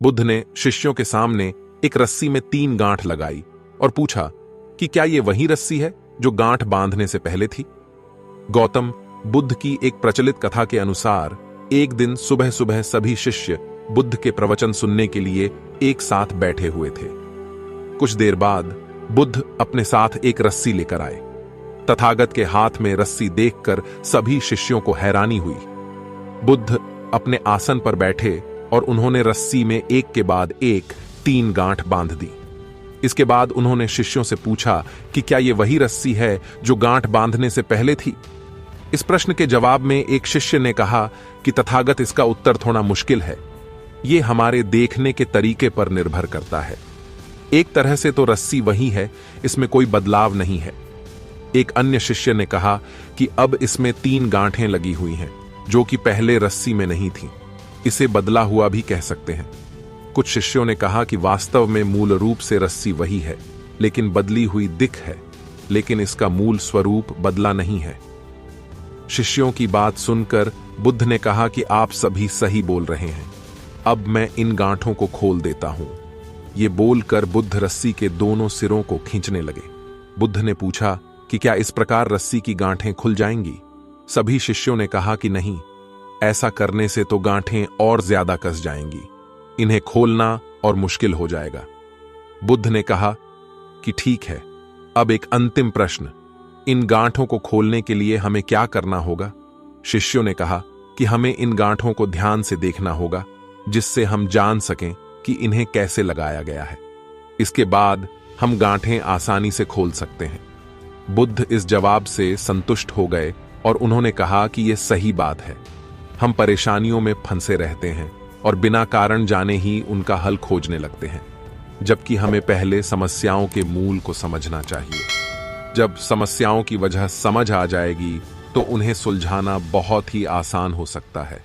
बुद्ध ने शिष्यों के सामने एक रस्सी में 3 गांठ लगाई और पूछा कि क्या ये वही रस्सी है जो गांठ बांधने से पहले थी। गौतम बुद्ध की एक प्रचलित कथा के अनुसार एक दिन सुबह सुबह सभी शिष्य बुद्ध के प्रवचन सुनने के लिए एक साथ बैठे हुए थे। कुछ देर बाद बुद्ध अपने साथ एक रस्सी लेकर आए। तथागत के हाथ में रस्सी देखकर सभी शिष्यों को हैरानी हुई। बुद्ध अपने आसन पर बैठे और उन्होंने रस्सी में एक के बाद एक 3 गांठ बांध दी। इसके बाद उन्होंने शिष्यों से पूछा कि क्या यह वही रस्सी है जो गांठ बांधने से पहले थी। इस प्रश्न के जवाब में एक शिष्य ने कहा कि तथागत, इसका उत्तर थोड़ा मुश्किल है। यह हमारे देखने के तरीके पर निर्भर करता है। एक तरह से तो रस्सी वही है, इसमें कोई बदलाव नहीं है। एक अन्य शिष्य ने कहा कि अब इसमें 3 गांठें लगी हुई हैं जो कि पहले रस्सी में नहीं थी। इसे बदला हुआ भी कह सकते हैं। कुछ शिष्यों ने कहा कि वास्तव में मूल रूप से रस्सी वही है, लेकिन बदली हुई दिख है, लेकिन इसका मूल स्वरूप बदला नहीं है। शिष्यों की बात सुनकर बुद्ध ने कहा कि आप सभी सही बोल रहे हैं, अब मैं इन गांठों को खोल देता हूं। ये बोलकर बुद्ध रस्सी के दोनों सिरों को खींचने लगे। बुद्ध ने पूछा कि क्या इस प्रकार रस्सी की गांठें खुल जाएंगी। सभी शिष्यों ने कहा कि नहीं, ऐसा करने से तो गांठें और ज्यादा कस जाएंगी, इन्हें खोलना और मुश्किल हो जाएगा। बुद्ध ने कहा कि ठीक है, अब एक अंतिम प्रश्न, इन गांठों को खोलने के लिए हमें क्या करना होगा। शिष्यों ने कहा कि हमें इन गांठों को ध्यान से देखना होगा, जिससे हम जान सकें कि इन्हें कैसे लगाया गया है। इसके बाद हम गांठें आसानी से खोल सकते हैं। बुद्ध इस जवाब से संतुष्ट हो गए और उन्होंने कहा कि यह सही बात है। हम परेशानियों में फंसे रहते हैं और बिना कारण जाने ही उनका हल खोजने लगते हैं, जबकि हमें पहले समस्याओं के मूल को समझना चाहिए। जब समस्याओं की वजह समझ आ जाएगी तो उन्हें सुलझाना बहुत ही आसान हो सकता है।